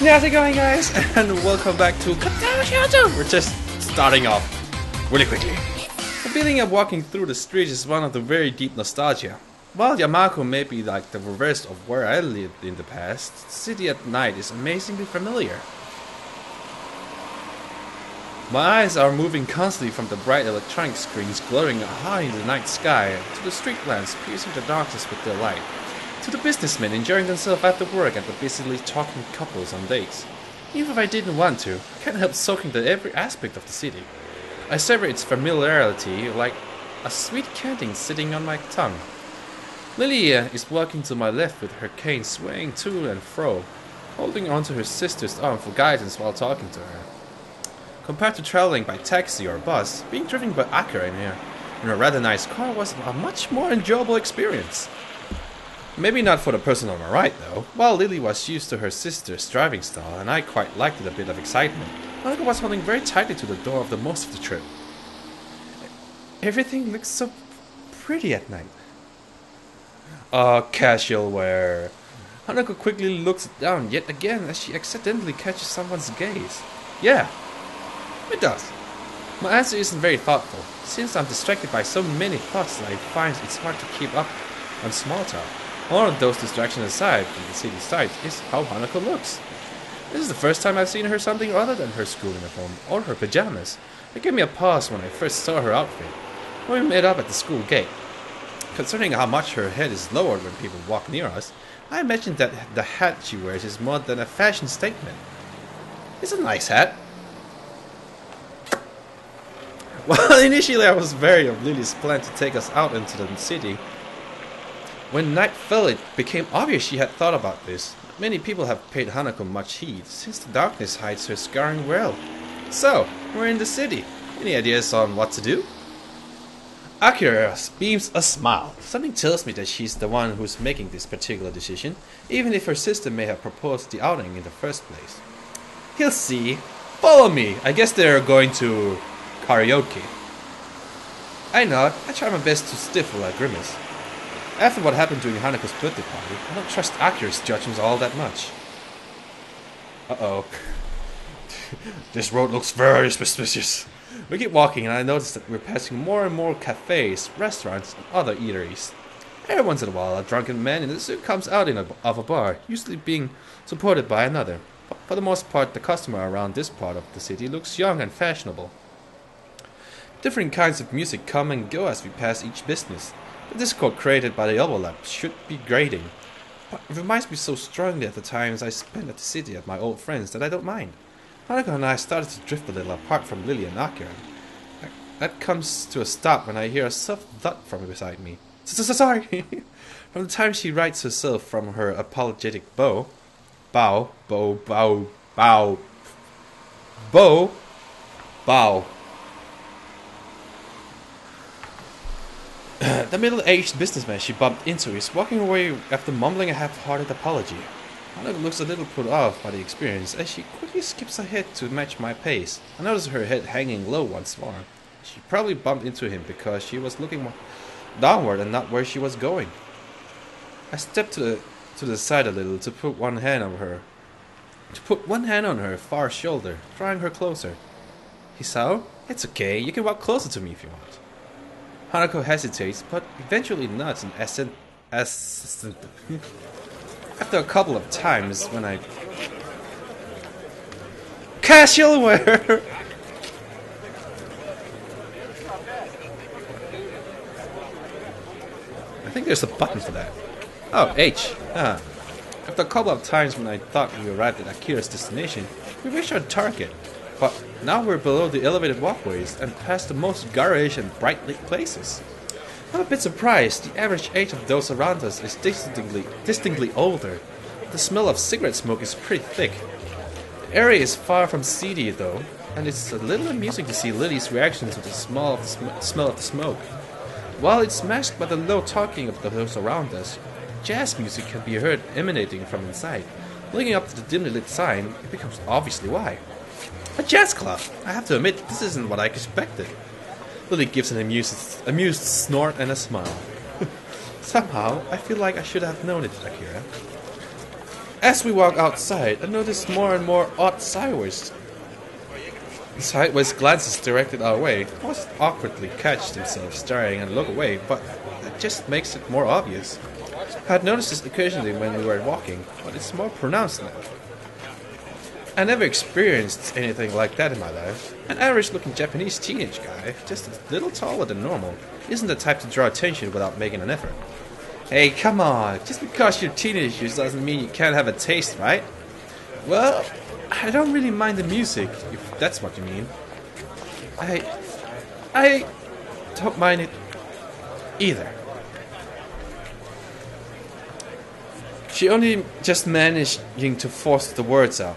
How's it going, guys? And welcome back to Katawa Shoujo! We're just starting off really quickly. The feeling of walking through the streets is one of the very deep nostalgia. While Yamako may be like the reverse of where I lived in the past, the city at night is amazingly familiar. My eyes are moving constantly from the bright electronic screens glowing high in the night sky to the street lamps piercing the darkness with their light, to the businessmen enjoying themselves after work and the busily talking couples on dates. Even if I didn't want to, I can't help soaking in every aspect of the city. I savor its familiarity like a sweet candy sitting on my tongue. Lilia is walking to my left with her cane swaying to and fro, holding onto her sister's arm for guidance while talking to her. Compared to traveling by taxi or bus, being driven by Akira in a rather nice car was a much more enjoyable experience. Maybe not for the person on my right, though. While Lily was used to her sister's driving style, and I quite liked it a bit of excitement, Monica was holding very tightly to the door of the most of the trip. Everything looks so pretty at night. Casual wear. Hanako quickly looks down yet again as she accidentally catches someone's gaze. Yeah, it does. My answer isn't very thoughtful, since I'm distracted by so many thoughts that I find it's hard to keep up on small talk. One of those distractions aside from the city sights is how Hanako looks. This is the first time I've seen her something other than her school uniform or her pajamas. It gave me a pause when I first saw her outfit, when we met up at the school gate. Considering how much her head is lowered when people walk near us, I imagine that the hat she wears is more than a fashion statement. It's a nice hat. Well, initially I was wary of Lily's plan to take us out into the city. When night fell, it became obvious she had thought about this. Many people have paid Hanako much heed, since the darkness hides her scarring well. So, we're in the city. Any ideas on what to do? Akira beams a smile. Something tells me that she's the one who's making this particular decision, even if her sister may have proposed the outing in the first place. He'll see. Follow me. I guess they're going to karaoke. I nod. I try my best to stifle a grimace. After what happened during Hanako's birthday party, I don't trust Akira's judgments all that much. Uh-oh. This road looks very suspicious. We keep walking and I notice that we're passing more and more cafes, restaurants, and other eateries. Every once in a while, a drunken man in a suit comes out of a bar, usually being supported by another. But for the most part, the customer around this part of the city looks young and fashionable. Different kinds of music come and go as we pass each business. The discord created by the overlap should be grating, but it reminds me so strongly of the times I spent at the city at my old friends that I don't mind. Hanako and I started to drift a little apart from Lily and Akira. That comes to a stop when I hear a soft thud from beside me. Sorry! From the time she rights herself from her apologetic bow. The middle-aged businessman she bumped into is walking away after mumbling a half-hearted apology. Hanako looks a little put off by the experience as she quickly skips ahead to match my pace. I notice her head hanging low once more. She probably bumped into him because she was looking downward and not where she was going. I stepped to the side a little to put one hand on her far shoulder, drawing her closer. Hisao, it's okay, you can walk closer to me if you want. Hanako hesitates, but eventually nods and assent. After a couple of times, when I... Casual wear! I think there's a button for that. Oh, H. After a couple of times when I thought we arrived at Akira's destination, we reached our target. But now we're below the elevated walkways and past the most garish and bright lit places. I'm a bit surprised. The average age of those around us is distinctly older. The smell of cigarette smoke is pretty thick. The area is far from seedy though, and it's a little amusing to see Lily's reaction to the smell of the smoke. While it's masked by the low talking of those around us, jazz music can be heard emanating from inside. Looking up to the dimly lit sign, it becomes obviously why. A jazz club! I have to admit, this isn't what I expected. Lily gives an amused snort and a smile. Somehow, I feel like I should have known it, Akira. As we walk outside, I notice more and more odd sideways glances directed our way. Most awkwardly catch themselves staring and look away, but it just makes it more obvious. I had noticed this occasionally when we were walking, but it's more pronounced now. I never experienced anything like that in my life. An average-looking Japanese teenage guy, just a little taller than normal, isn't the type to draw attention without making an effort. Hey, come on, just because you're teenagers doesn't mean you can't have a taste, right? Well, I don't really mind the music, if that's what you mean. I don't mind it either. She only just managing to force the words out.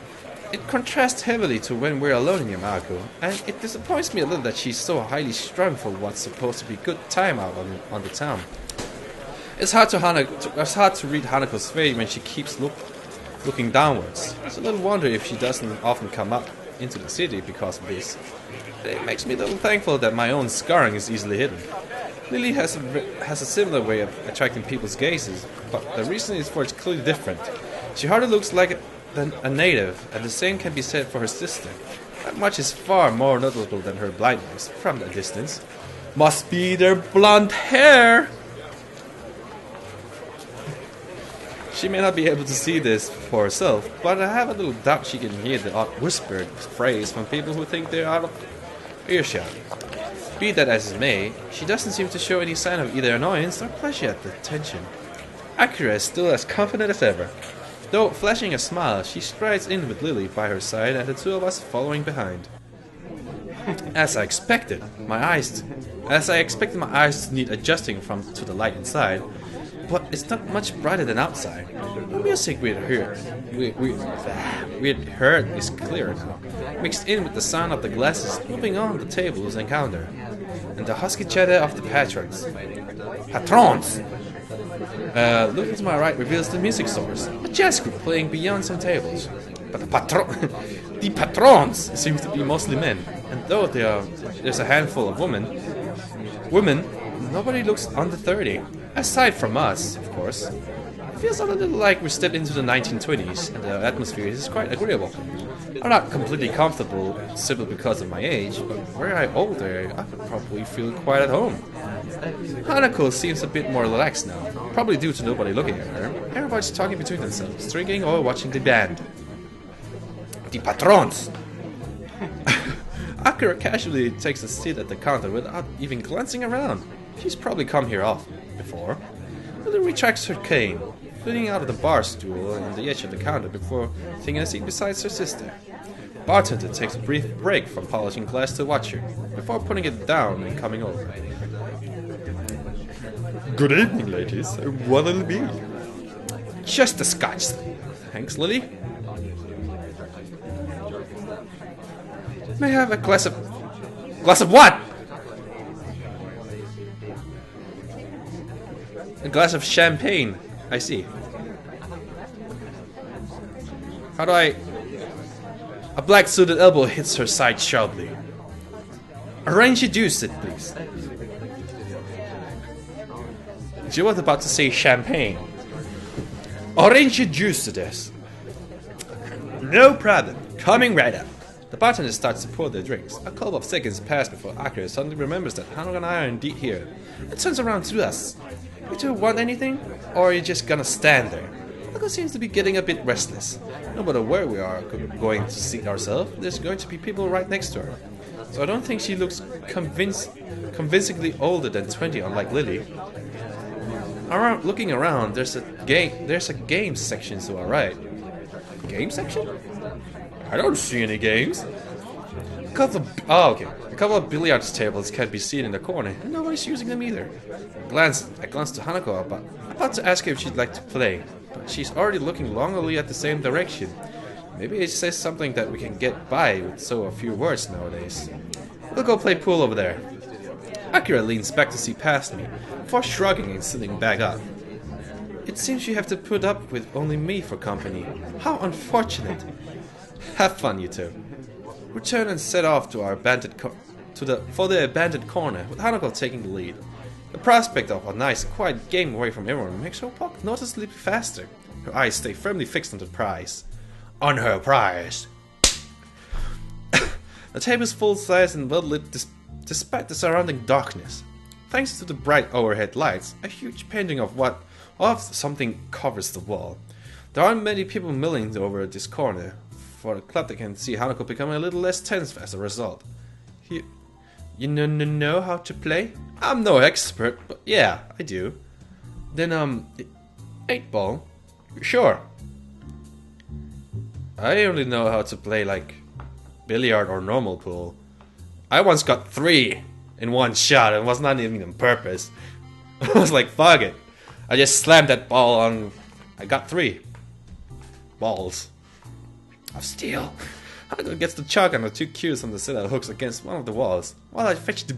It contrasts heavily to when we're alone in Yamago, and it disappoints me a little that she's so highly strung for what's supposed to be good time out on the town. It's hard to read Hanako's face when she keeps looking downwards. It's a little wonder if she doesn't often come up into the city because of this. It makes me a little thankful that my own scarring is easily hidden. Lily has a similar way of attracting people's gazes, but the reason is for it's clearly different. She hardly looks like a native, and the same can be said for her sister. That much is far more notable than her blindness from a distance. Must be their blonde hair! She may not be able to see this for herself, but I have a little doubt she can hear the odd whispered phrase from people who think they're out of earshot. Be that as it may, she doesn't seem to show any sign of either annoyance or pleasure at the attention. Akira is still as confident as ever. Though flashing a smile, she strides in with Lily by her side and the two of us following behind. As I expected my eyes to need adjusting to the light inside, but it's not much brighter than outside. The music we'd heard is clearer now, mixed in with the sound of the glasses moving on the tables and counter, and the husky chatter of the patrons. Patrons! Looking to my right reveals the music source, a jazz group playing beyond some tables. But the patrons seem to be mostly men, and though there's a handful of women, nobody looks under 30. Aside from us, of course. It feels a little like we stepped into the 1920s, and the atmosphere is quite agreeable. I'm not completely comfortable simply because of my age, but were I older, I would probably feel quite at home. Hanako seems a bit more relaxed now, probably due to nobody looking at her. Everybody's talking between themselves, drinking or watching the band. The patrons! Akira casually takes a seat at the counter without even glancing around. She's probably come here before. Lily retracts her cane, flitting out of the bar stool on the edge of the counter before taking a seat beside her sister. Bartender takes a brief break from polishing glass to watch her, before putting it down and coming over. Good evening, ladies. What'll it be? Just a scotch. Thanks, Lily. May I have a glass of what? A glass of champagne. I see. How do I... A black suited elbow hits her side sharply. Arrange your juice, please. She was about to say champagne. Orange juice it is. No problem. Coming right up. The bartender starts to pour their drinks. A couple of seconds pass before Akira suddenly remembers that Hanako and I are indeed here. And turns around to us. You two want anything? Or are you just gonna stand there? Hanako seems to be getting a bit restless. No matter where we are going to seat ourselves, there's going to be people right next to her. So I don't think she looks convincingly older than 20, unlike Lily. Looking around, there's a games section to our right. Game section? I don't see any games. A couple of billiards tables can be seen in the corner, and nobody's using them either. I glanced to Hanako about to ask her if she'd like to play, but she's already looking longingly at the same direction. Maybe it says something that we can get by with so few words nowadays. We'll go play pool over there. Akira leans back to see past me, before shrugging and sitting back up. It seems you have to put up with only me for company. How unfortunate. Have fun, you two. We turn and set off to our for the abandoned corner, with Hanako taking the lead. The prospect of a nice, quiet game away from everyone makes her walk noticeably faster. Her eyes stay firmly fixed on the prize. On her prize! The table is full size and well lit despite the surrounding darkness. Thanks to the bright overhead lights, a huge painting of something covers the wall. There aren't many people milling over this corner. For the club, they can see Hanako becoming a little less tense as a result. You know how to play? I'm no expert, but yeah, I do. Then 8 ball? Sure. I only know how to play like billiard or normal pool. I once got 3 in one shot and it was not even on purpose. I was like, fuck it. I just slammed that ball on. I got 3 balls of steel. Hanako gets the chalk and the 2 cues on the set that hooks against one of the walls, while I fetch the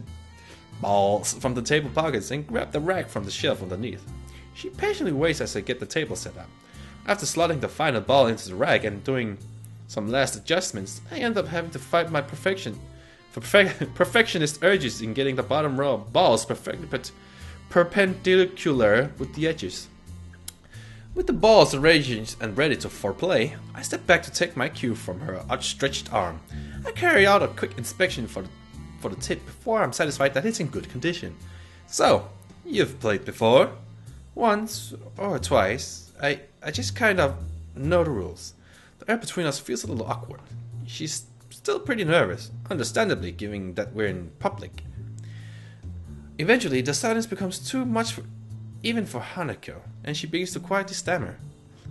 balls from the table pockets and grab the rack from the shelf underneath. She patiently waits as I get the table set up. After slotting the final ball into the rack and doing some last adjustments, I end up having to fight my perfectionist urges in getting the bottom row of balls perfectly perpendicular with the edges. With the balls arranged and ready for play, I step back to take my cue from her outstretched arm. I carry out a quick inspection for the tip before I'm satisfied that it's in good condition. So, you've played before? Once or twice. I just kind of know the rules. The air between us feels a little awkward. She's still pretty nervous, understandably given that we're in public. Eventually, the silence becomes too much even for Hanako, and she begins to quietly stammer.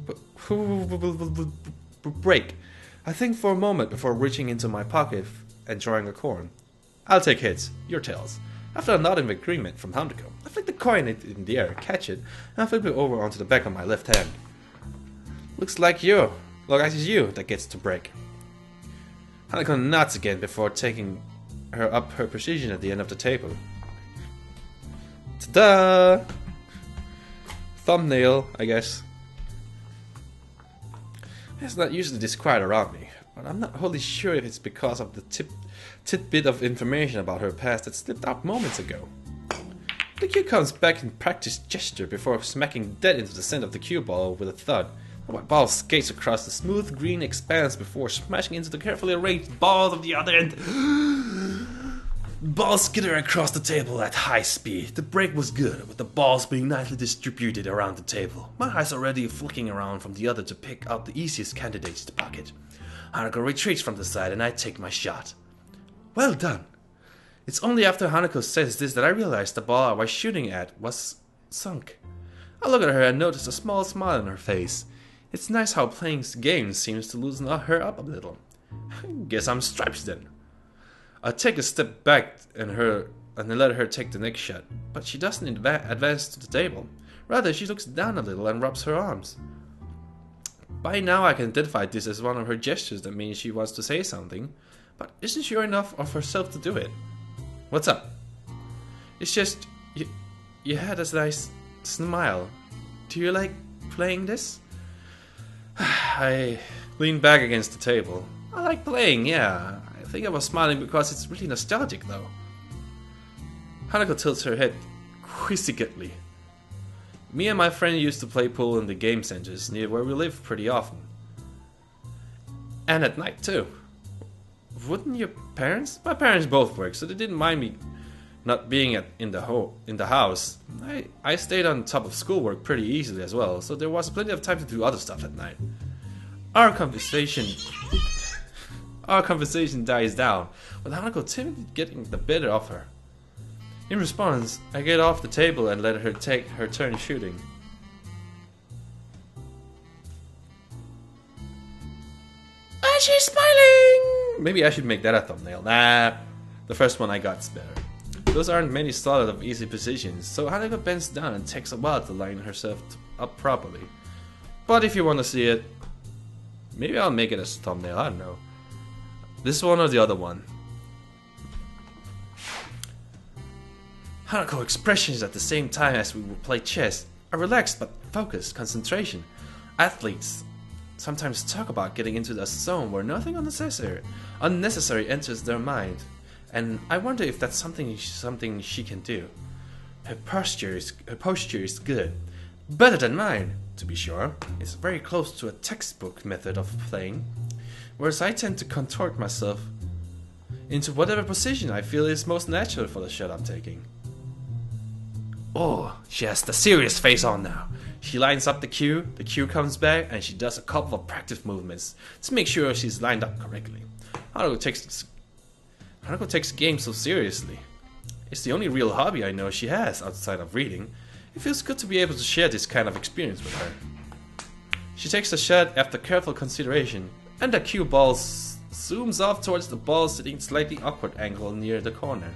But who will break? I think for a moment before reaching into my pocket and drawing a coin. I'll take hits, your tails. After a nod of agreement from Hanako, I flick the coin in the air, catch it, and flip it over onto the back of my left hand. Looks like it's you that gets to break. Hanako nods again before taking her up her position at the end of the table. Ta-da! Thumbnail, I guess. It's not usually this quiet around me, but I'm not wholly sure if it's because of the tidbit of information about her past that slipped out moments ago. The cue comes back in practiced gesture before smacking dead into the center of the cue ball with a thud. The white ball skates across the smooth green expanse before smashing into the carefully arranged balls of the other end. Balls skitter across the table at high speed. The break was good, with the balls being nicely distributed around the table. My eyes already flicking around from the other to pick out the easiest candidates to pocket. Hanako retreats from the side and I take my shot. Well done. It's only after Hanako says this that I realize the ball I was shooting at was sunk. I look at her and notice a small smile on her face. It's nice how playing games seems to loosen her up a little. Guess I'm stripes then. I take a step back and let her take the next shot, but she doesn't advance to the table. Rather, she looks down a little and rubs her arms. By now I can identify this as one of her gestures that means she wants to say something, but isn't sure enough of herself to do it. What's up? It's just, you had a nice smile. Do you like playing this? I lean back against the table. I like playing, yeah. I think I was smiling because it's really nostalgic though. Hanako tilts her head quizzically. Me and my friend used to play pool in the game centers near where we live pretty often. And at night too. Wouldn't your parents? My parents both work, so they didn't mind me not being in the house. I stayed on top of schoolwork pretty easily as well, so there was plenty of time to do other stuff at night. Our conversation dies down, with Hanako timidly getting the better of her. In response, I get off the table and let her take her turn shooting. And she's smiling! Maybe I should make that a thumbnail. Nah, the first one I got's better. Those aren't many solid of easy positions, so Hanako bends down and takes a while to line herself up properly. But if you want to see it, maybe I'll make it as a thumbnail, I don't know. This one or the other one. Hanako expressions at the same time as we would play chess are relaxed but focused concentration. Athletes sometimes talk about getting into a zone where nothing unnecessary enters their mind, and I wonder if that's something she can do. Her posture is good, better than mine. to be sure. It's very close to a textbook method of playing, whereas I tend to contort myself into whatever position I feel is most natural for the shot I'm taking. Oh, she has the serious face on now. She lines up the cue comes back, and she does a couple of practice movements to make sure she's lined up correctly. Hanako takes the game so seriously. It's the only real hobby I know she has outside of reading. It feels good to be able to share this kind of experience with her. She takes the shot after careful consideration, and the cue ball zooms off towards the ball sitting slightly awkward angle near the corner.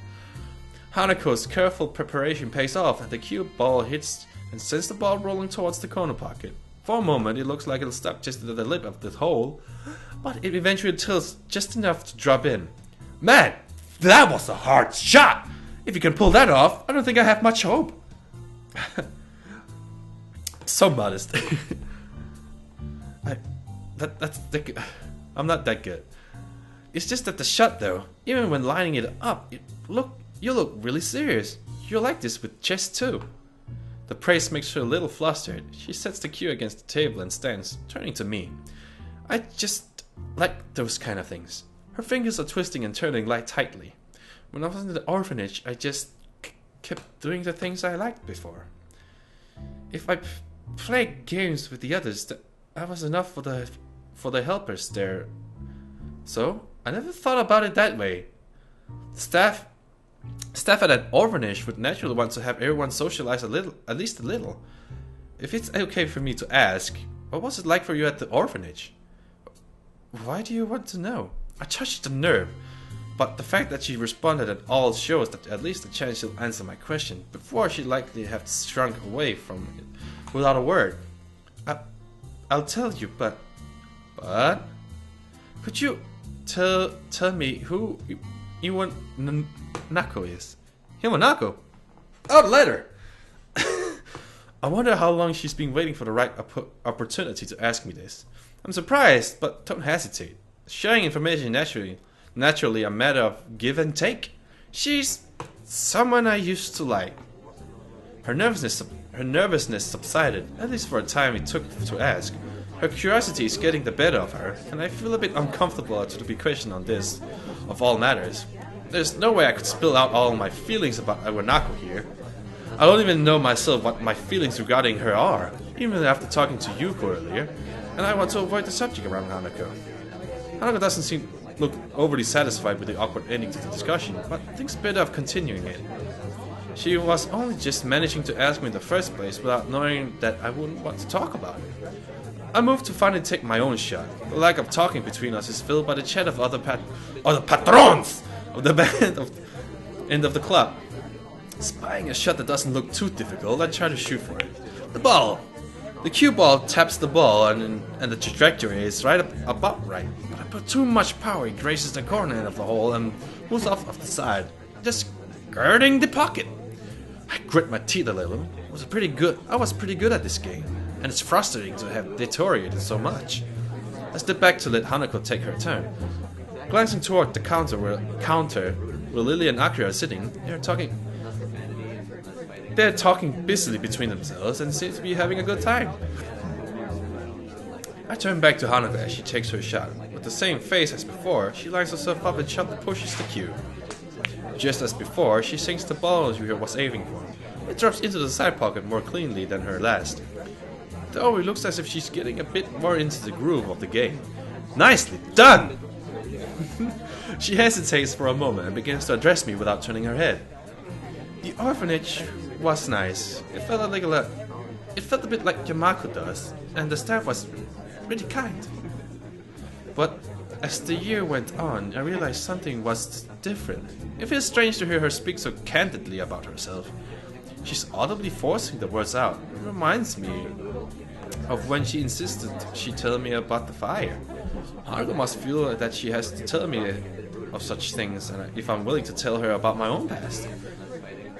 Hanako's careful preparation pays off, and the cue ball hits and sends the ball rolling towards the corner pocket. For a moment it looks like it'll stop just at the lip of the hole, but it eventually tilts just enough to drop in. Man, that was a hard shot! If you can pull that off, I don't think I have much hope. So modest. I'm not that good. It's just that the shot though, even when lining it up, you look really serious. You're like this with chess too. The praise makes her a little flustered. She sets the cue against the table and stands, turning to me. I just like those kind of things. Her fingers are twisting and turning tightly. When I was in the orphanage, I just kept doing the things I liked before. If I played games with the others, that was enough for the helpers there. So I never thought about it that way. Staff at an orphanage would naturally want to have everyone socialize at least a little. If it's okay for me to ask, what was it like for you at the orphanage? Why do you want to know? I touched the nerve, but the fact that she responded at all shows that at least a chance she'll answer my question before she'd likely have shrunk away from it without a word. I'll tell you, but could you tell me who Iwanako is? Iwanako? Oh, the letter! I wonder how long she's been waiting for the right opportunity to ask me this. I'm surprised, but don't hesitate. Sharing information naturally a matter of give and take. She's someone I used to like. Her nervousness subsided, at least for a time it took to ask. Her curiosity is getting the better of her, and I feel a bit uncomfortable to be questioned on this, of all matters. There's no way I could spill out all my feelings about Iwanako here. I don't even know myself what my feelings regarding her are, even after talking to Yuko earlier, and I want to avoid the subject around Hanako. Hanako doesn't look overly satisfied with the awkward ending to the discussion, but thinks better of continuing it. She was only just managing to ask me in the first place without knowing that I wouldn't want to talk about it. I moved to finally take my own shot. The lack of talking between us is filled by the chat of other patrons of the band end of the club. Spying a shot that doesn't look too difficult, I try to shoot for it. The ball! The cue ball taps the ball and the trajectory is about right. But I put too much power, it grazes the corner end of the hole and moves off the side, just skirting the pocket. I grit my teeth a little. I was pretty good at this game, and it's frustrating to have deteriorated so much. I step back to let Hanako take her turn. Glancing toward the counter where Lily and Akira are sitting, they're talking busily between themselves and seem to be having a good time. I turn back to Hanako as she takes her shot. With the same face as before, she lines herself up and sharply pushes the cue. Just as before, she sinks the ball she was aiming for. It drops into the side pocket more cleanly than her last. Though it looks as if she's getting a bit more into the groove of the game. Nicely done! She hesitates for a moment and begins to address me without turning her head. The orphanage was nice. It felt a bit like Yamako does, and the staff was really kind. But as the year went on, I realized something was different. It feels strange to hear her speak so candidly about herself. She's audibly forcing the words out. It reminds me of when she insisted she tell me about the fire. Haruka must feel that she has to tell me of such things, and if I'm willing to tell her about my own past.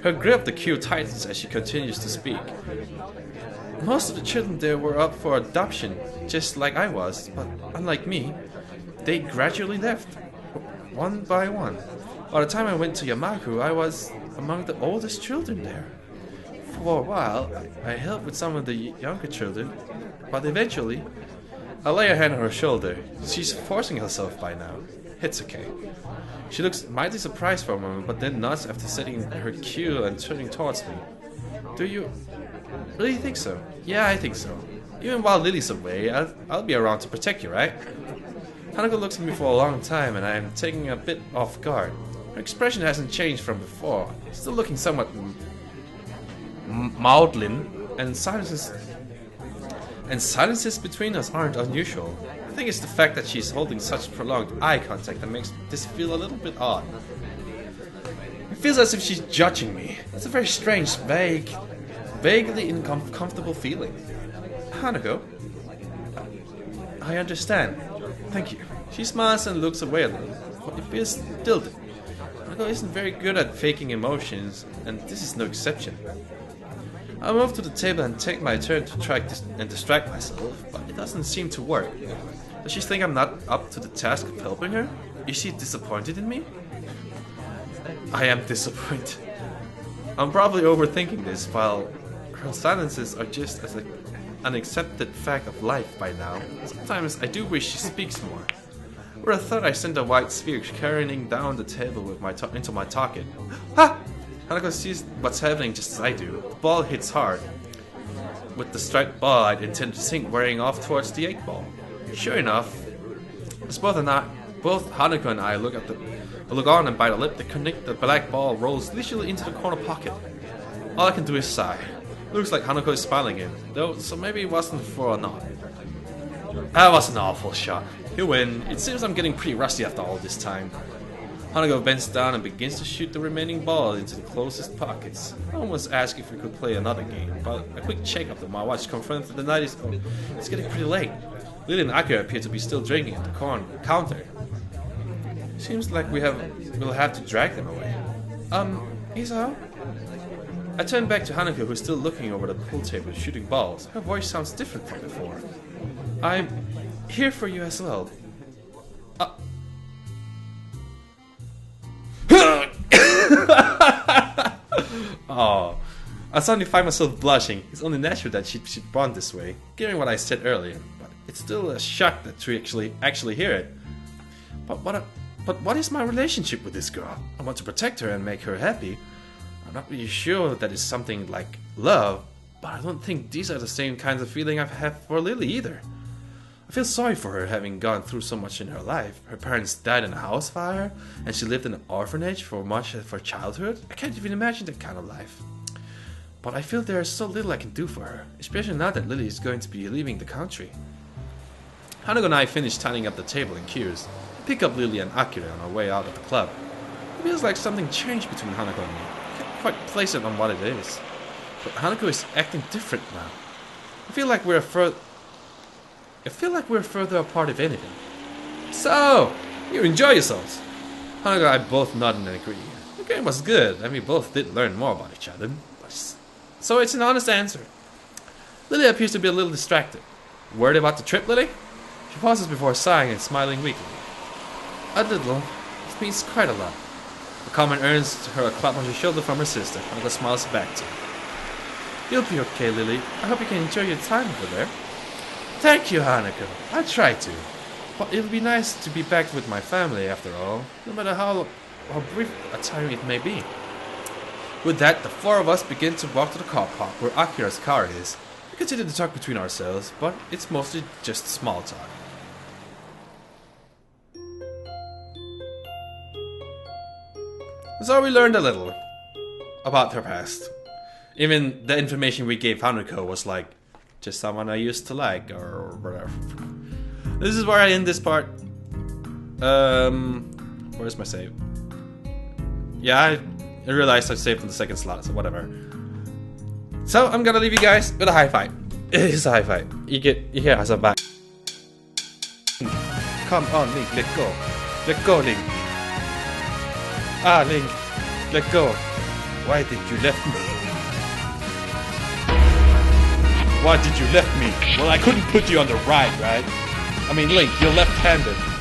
Her grip of the cue tightens as she continues to speak. Most of the children there were up for adoption, just like I was, but unlike me, they gradually left, one by one. By the time I went to Yamaku, I was among the oldest children there. For a while, I helped with some of the younger children, but eventually, I lay a hand on her shoulder. She's forcing herself by now. It's okay. She looks mightily surprised for a moment, but then nods after setting her cue and turning towards me. Do you really think so? Yeah, I think so. Even while Lily's away, I'll be around to protect you, right? Hanako looks at me for a long time, and I am taken a bit off guard. Her expression hasn't changed from before, still looking somewhat maudlin, and silences between us aren't unusual. I think it's the fact that she's holding such prolonged eye contact that makes this feel a little bit odd. It feels as if she's judging me. That's a very strange, vaguely uncomfortable feeling. Hanako, I understand. Thank you. She smiles and looks away a little, but it feels stilted. Hanako isn't very good at faking emotions, and this is no exception. I move to the table and take my turn to try and distract myself, but it doesn't seem to work. Does she think I'm not up to the task of helping her? Is she disappointed in me? I am disappointed. I'm probably overthinking this, while her silences are just as an accepted fact of life by now. Sometimes I do wish she speaks more. With a thought, I send a white sphere carrying down the table with into my target. Ha! Hanako sees what's happening just as I do. The ball hits hard, with the striped ball I'd intended to sink wearing off towards the 8 ball. Sure enough, as both Hanako and I look on and bite a lip, the black ball rolls leisurely into the corner pocket. All I can do is sigh. Looks like Hanako is smiling in, though, so maybe it wasn't for a nod. That was an awful shot. You win. It seems I'm getting pretty rusty after all this time. Hanako bends down and begins to shoot the remaining ball into the closest pockets. I almost asked if we could play another game, but a quick check of my watch confirmed that the night is it's getting pretty late. Lily and Akira appear to be still drinking at the counter. Seems like we'll have to drag them away. Isao? I turn back to Hanako, who's still looking over the pool table shooting balls. Her voice sounds different from before. I'm here for you as well. Oh, I suddenly find myself blushing. It's only natural that she'd bond this way, given what I said earlier. But it's still a shock that to actually hear it. But what is my relationship with this girl? I want to protect her and make her happy. I'm not really sure that it's something like love, but I don't think these are the same kinds of feeling I've had for Lily either. I feel sorry for her having gone through so much in her life. Her parents died in a house fire, and she lived in an orphanage for much of her childhood. I can't even imagine that kind of life. But I feel there is so little I can do for her, especially now that Lily is going to be leaving the country. Hanako and I finish tying up the table and cues. Pick up Lily and Akira on our way out of the club. It feels like something changed between Hanako and me. I can't quite place it on what it is. But Hanako is acting different now. I feel like we're further apart if anything. So, you enjoy yourselves. Hanako and I both nod and agree. The game was good, and we both did learn more about each other. So it's an honest answer. Lily appears to be a little distracted. Worried about the trip, Lily? She pauses before sighing and smiling weakly. A little. This means quite a lot. The comment earns her a clap on the shoulder from her sister. Hanako smiles back to her. You'll be okay, Lily. I hope you can enjoy your time over there. Thank you, Hanako. I try to. But it'll be nice to be back with my family after all, no matter how brief a time it may be. With that, the four of us begin to walk to the car park where Akira's car is. We continue to talk between ourselves, but it's mostly just small talk. So we learned a little about her past. Even the information we gave Hanako was like, just someone I used to like, or whatever. This is where I end this part. Where's my save? Yeah, I realized I saved on the second slot, so whatever. So I'm gonna leave you guys with a high five. It is a high five. You hear us back. Come on, Link, let go. Let go, Link. Ah, Link, let go. Why did you left me? Why did you left me? Well, I couldn't put you on the right? I mean, Link, you're left-handed.